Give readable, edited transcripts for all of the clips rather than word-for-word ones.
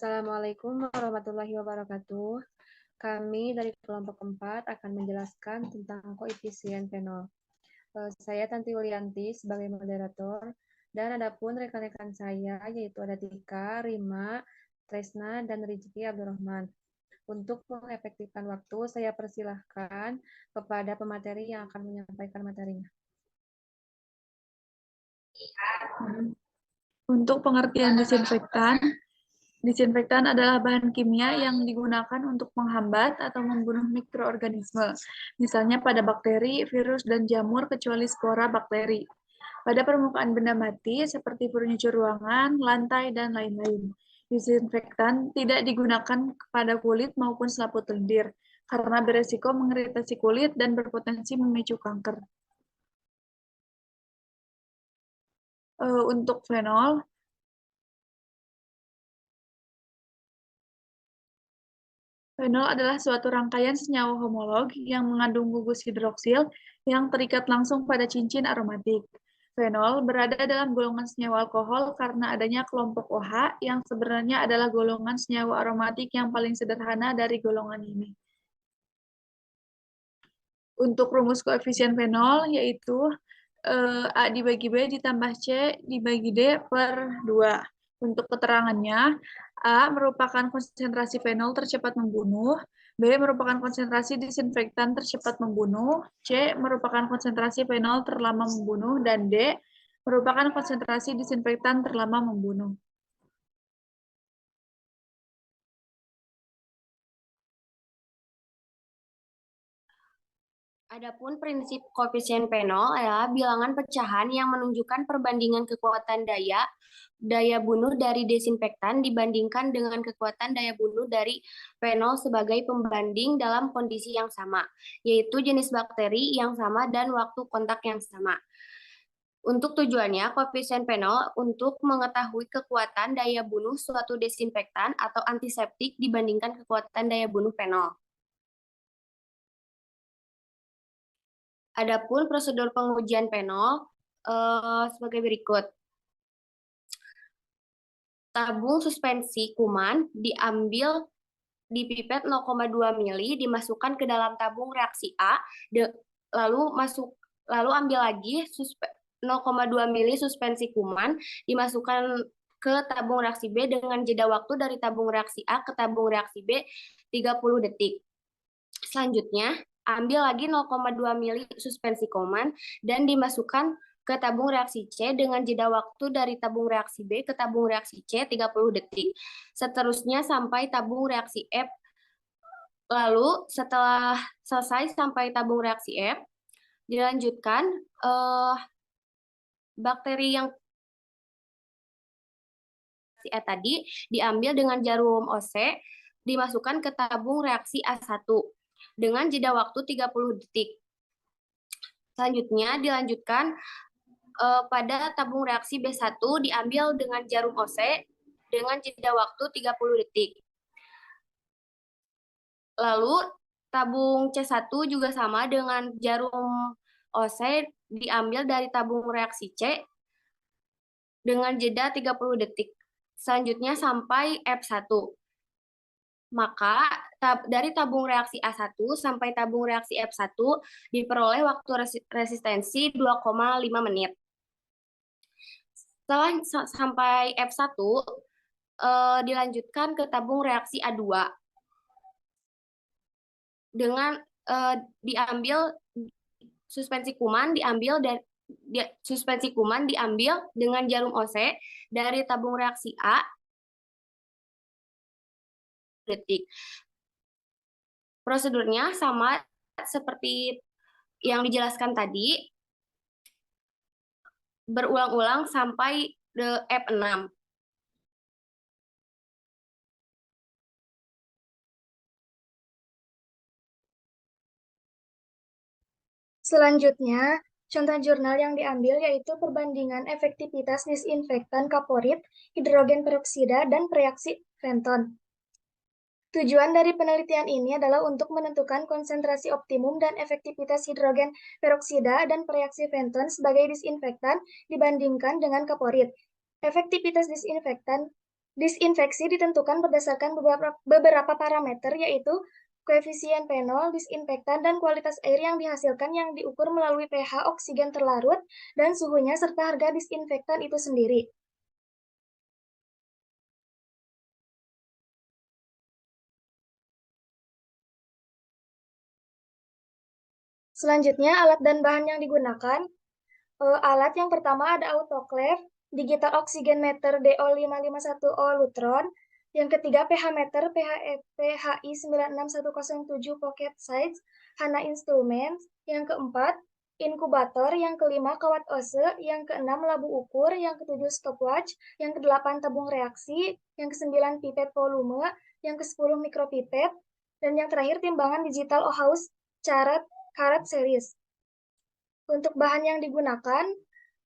Assalamualaikum warahmatullahi wabarakatuh. Kami dari kelompok 4 akan menjelaskan tentang koefisien fenol. Saya Tanti Yulianti sebagai moderator, dan ada pun rekan-rekan saya, yaitu ada Tika, Rima, Tresna, dan Rizky Abdurrahman. Untuk mengefektifkan waktu, saya persilahkan kepada pemateri yang akan menyampaikan materinya. Untuk pengertian disinfektan, disinfektan adalah bahan kimia yang digunakan untuk menghambat atau membunuh mikroorganisme, misalnya pada bakteri, virus, dan jamur kecuali spora bakteri. Pada permukaan benda mati seperti furniture ruangan, lantai, dan lain-lain. Disinfektan tidak digunakan kepada kulit maupun selaput lendir karena beresiko mengiritasi kulit dan berpotensi memicu kanker. Untuk fenol, fenol adalah suatu rangkaian senyawa homolog yang mengandung gugus hidroksil yang terikat langsung pada cincin aromatik. Fenol berada dalam golongan senyawa alkohol karena adanya kelompok OH yang sebenarnya adalah golongan senyawa aromatik yang paling sederhana dari golongan ini. Untuk rumus koefisien fenol yaitu A dibagi B ditambah C dibagi D per 2. Untuk keterangannya, A merupakan konsentrasi fenol tercepat membunuh, B merupakan konsentrasi disinfektan tercepat membunuh, C merupakan konsentrasi fenol terlama membunuh, dan D merupakan konsentrasi disinfektan terlama membunuh. Adapun prinsip koefisien fenol adalah bilangan pecahan yang menunjukkan perbandingan kekuatan daya bunuh dari desinfektan dibandingkan dengan kekuatan daya bunuh dari fenol sebagai pembanding dalam kondisi yang sama, yaitu jenis bakteri yang sama dan waktu kontak yang sama. Untuk tujuannya, koefisien fenol untuk mengetahui kekuatan daya bunuh suatu desinfektan atau antiseptik dibandingkan kekuatan daya bunuh fenol. Adapun prosedur pengujian fenol sebagai berikut. Tabung suspensi kuman diambil di pipet 0,2 mili dimasukkan ke dalam tabung reaksi A, lalu ambil lagi 0,2 mili suspensi kuman dimasukkan ke tabung reaksi B dengan jeda waktu dari tabung reaksi A ke tabung reaksi B 30 detik. Selanjutnya, ambil lagi 0,2 mili suspensi kuman dan dimasukkan ke tabung reaksi C dengan jeda waktu dari tabung reaksi B ke tabung reaksi C 30 detik. Seterusnya sampai tabung reaksi F. Lalu setelah selesai sampai tabung reaksi F, dilanjutkan bakteri yang tadi diambil dengan jarum OC, dimasukkan ke tabung reaksi A1 dengan jeda waktu 30 detik. Selanjutnya dilanjutkan pada tabung reaksi B1 diambil dengan jarum OC dengan jeda waktu 30 detik. Lalu tabung C1 juga sama dengan jarum OC diambil dari tabung reaksi C dengan jeda 30 detik. Selanjutnya sampai F1. Maka dari tabung reaksi A1 sampai tabung reaksi F1 diperoleh waktu resistensi 2,5 menit. Setelah sampai F1, dilanjutkan ke tabung reaksi A2 dengan diambil suspensi kuman diambil dengan jarum OC dari tabung reaksi A detik. Prosedurnya sama seperti yang dijelaskan tadi, berulang-ulang sampai F6. Selanjutnya, contoh jurnal yang diambil yaitu perbandingan efektivitas disinfektan kaporit, hidrogen peroksida, dan reaksi Fenton. Tujuan dari penelitian ini adalah untuk menentukan konsentrasi optimum dan efektivitas hidrogen peroksida dan reaksi Fenton sebagai disinfektan dibandingkan dengan kaporit. Efektivitas disinfektan Disinfeksi ditentukan berdasarkan beberapa parameter, yaitu koefisien fenol, disinfektan, dan kualitas air yang dihasilkan yang diukur melalui pH oksigen terlarut dan suhunya serta harga disinfektan itu sendiri. Selanjutnya, alat dan bahan yang digunakan. Alat yang pertama ada autoclave, digital oxygen meter DO551O Lutron. Yang ketiga pH meter PHI 96107 Pocket Size Hana Instruments. Yang keempat inkubator, yang kelima kawat ose, yang keenam labu ukur, yang ketujuh stopwatch, yang kedelapan tabung reaksi, yang kesembilan pipet volume, yang kesepuluh mikropipet, dan yang terakhir timbangan digital Ohaus karat series. Untuk bahan yang digunakan,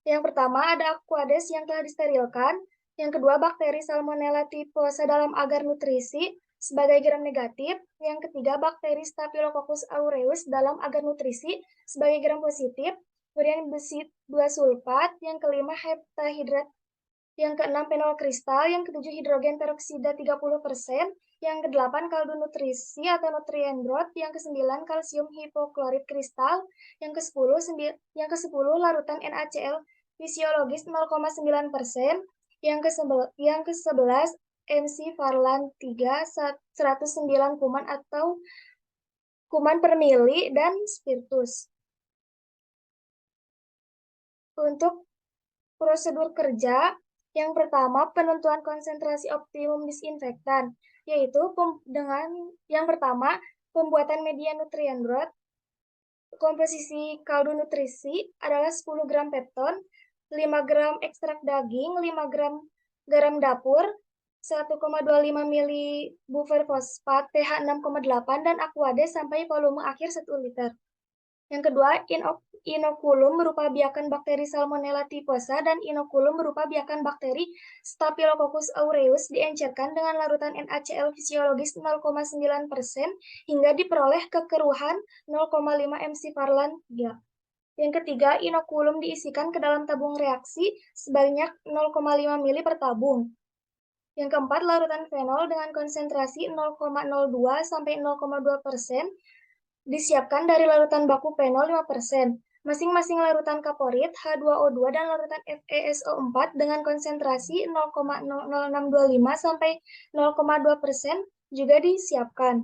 yang pertama ada Aquades yang telah disterilkan, yang kedua bakteri Salmonella typhosa dalam agar nutrisi sebagai gram negatif, yang ketiga bakteri Staphylococcus aureus dalam agar nutrisi sebagai gram positif, kemudian besi 2 sulfat, yang kelima heptahidrat, yang keenam fenol kristal, yang ketujuh hidrogen peroksida 30%, yang kedelapan kaldu nutrisi atau nutrien broth, yang kesembilan kalsium hipoklorit kristal, yang ke-10 larutan NaCl fisiologis 0,9%, yang ke-11 MC Farlan 3 109 kuman atau kuman per mili dan spiritus. Untuk prosedur kerja, yang pertama penentuan konsentrasi optimum disinfektan, yaitu dengan yang pertama pembuatan media nutrien broth. Komposisi kaldu nutrisi adalah 10 gram pepton, 5 gram ekstrak daging, 5 gram garam dapur, 1,25 mili buffer fosfat pH 6,8 dan Aquades sampai volume akhir 1 liter. Yang kedua, inokulum berupa biakan bakteri Salmonella typhosa dan inokulum berupa biakan bakteri Staphylococcus aureus diencerkan dengan larutan NaCl fisiologis 0,9% hingga diperoleh kekeruhan 0,5 MC Farlan 3. Yang ketiga, inokulum diisikan ke dalam tabung reaksi sebanyak 0,5 mili per tabung. Yang keempat, larutan fenol dengan konsentrasi 0,02 sampai 0,2% disiapkan dari larutan baku fenol 5%. Masing-masing larutan kaporit, H2O2, dan larutan FeSO4 dengan konsentrasi 0,0625 sampai 0,2% juga disiapkan.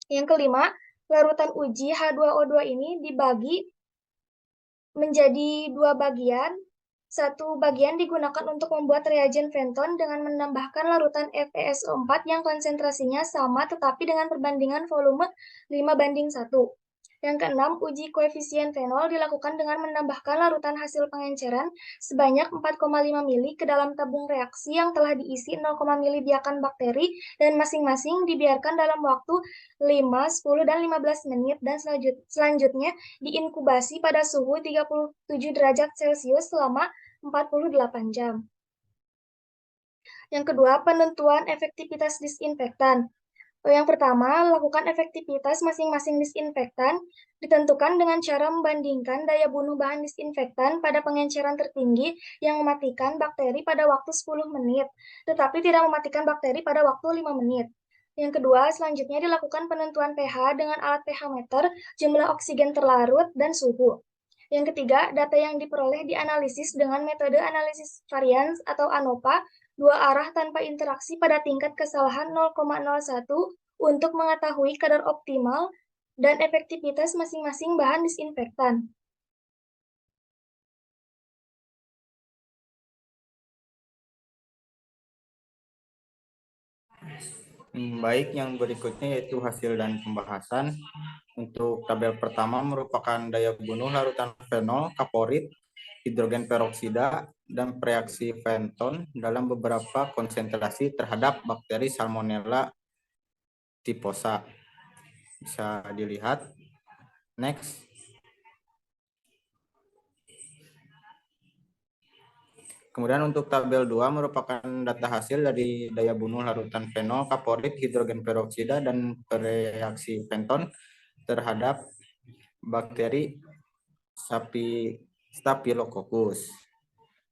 Yang kelima, larutan uji H2O2 ini dibagi menjadi 2 bagian. Satu bagian digunakan untuk membuat reagen Fenton dengan menambahkan larutan FeSO4 yang konsentrasinya sama tetapi dengan perbandingan volume 5:1. Yang keenam, uji koefisien fenol dilakukan dengan menambahkan larutan hasil pengenceran sebanyak 4,5 mili ke dalam tabung reaksi yang telah diisi 0, mili biakan bakteri dan masing-masing dibiarkan dalam waktu 5, 10, dan 15 menit dan selanjutnya diinkubasi pada suhu 37 derajat Celcius selama 48 jam. Yang kedua, penentuan efektivitas disinfektan. Yang pertama, lakukan efektivitas masing-masing disinfektan ditentukan dengan cara membandingkan daya bunuh bahan disinfektan pada pengenceran tertinggi yang mematikan bakteri pada waktu 10 menit, tetapi tidak mematikan bakteri pada waktu 5 menit. Yang kedua, selanjutnya dilakukan penentuan pH dengan alat pH meter, jumlah oksigen terlarut, dan suhu. Yang ketiga, data yang diperoleh dianalisis dengan metode analisis varians atau ANOVA, 2 arah tanpa interaksi pada tingkat kesalahan 0,01 untuk mengetahui kadar optimal dan efektivitas masing-masing bahan disinfektan. Baik, yang berikutnya yaitu hasil dan pembahasan. Untuk tabel pertama merupakan daya bunuh larutan fenol, kaporit, hidrogen peroksida, dan reaksi Fenton dalam beberapa konsentrasi terhadap bakteri Salmonella typhosa. Bisa dilihat. Next. Kemudian untuk tabel 2 merupakan data hasil dari daya bunuh larutan fenol, kaporit, hidrogen peroksida, dan reaksi Fenton terhadap bakteri Staphylococcus.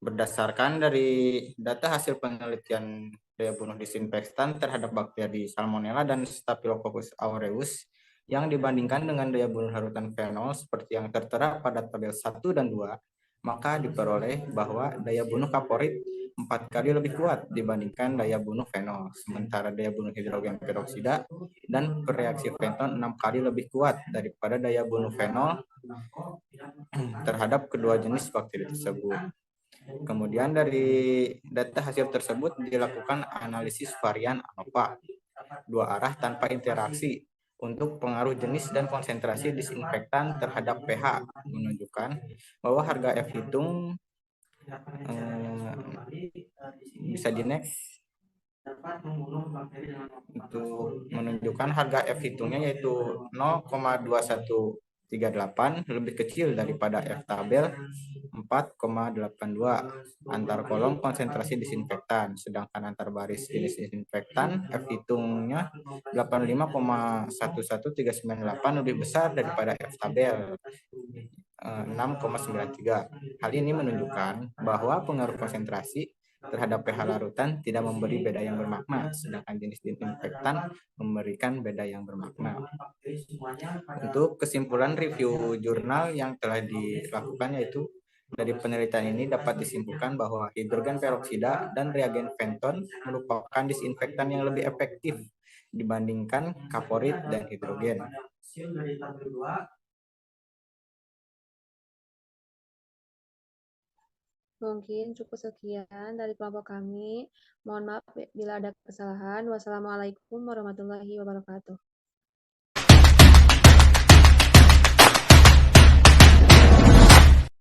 Berdasarkan dari data hasil penelitian daya bunuh disinfektan terhadap bakteri Salmonella dan Staphylococcus aureus yang dibandingkan dengan daya bunuh larutan fenol seperti yang tertera pada tabel 1 dan 2, maka diperoleh bahwa daya bunuh kaporit 4 kali lebih kuat dibandingkan daya bunuh fenol, sementara daya bunuh hidrogen peroksida dan bereaksi fenton 6 kali lebih kuat daripada daya bunuh fenol terhadap kedua jenis bakteri tersebut. Kemudian dari data hasil tersebut dilakukan analisis varian ANOVA dua arah tanpa interaksi untuk pengaruh jenis dan konsentrasi disinfektan terhadap pH, menunjukkan bahwa harga F hitung bisa di next untuk menunjukkan harga F hitungnya yaitu 0,2138 lebih kecil daripada F tabel 4,82 antar kolom konsentrasi disinfektan, sedangkan antar baris jenis disinfektan F hitungnya 85,11398 lebih besar daripada F tabel 6,93. Hal ini menunjukkan bahwa pengaruh konsentrasi terhadap pH larutan tidak memberi beda yang bermakna, sedangkan jenis disinfektan memberikan beda yang bermakna. Untuk kesimpulan review jurnal yang telah dilakukan yaitu dari penelitian ini dapat disimpulkan bahwa hidrogen peroksida dan reagen fenton merupakan disinfektan yang lebih efektif dibandingkan kaporit dan hidrogen. Mungkin cukup sekian dari kelompok kami. Mohon maaf bila ada kesalahan. Wassalamualaikum warahmatullahi wabarakatuh.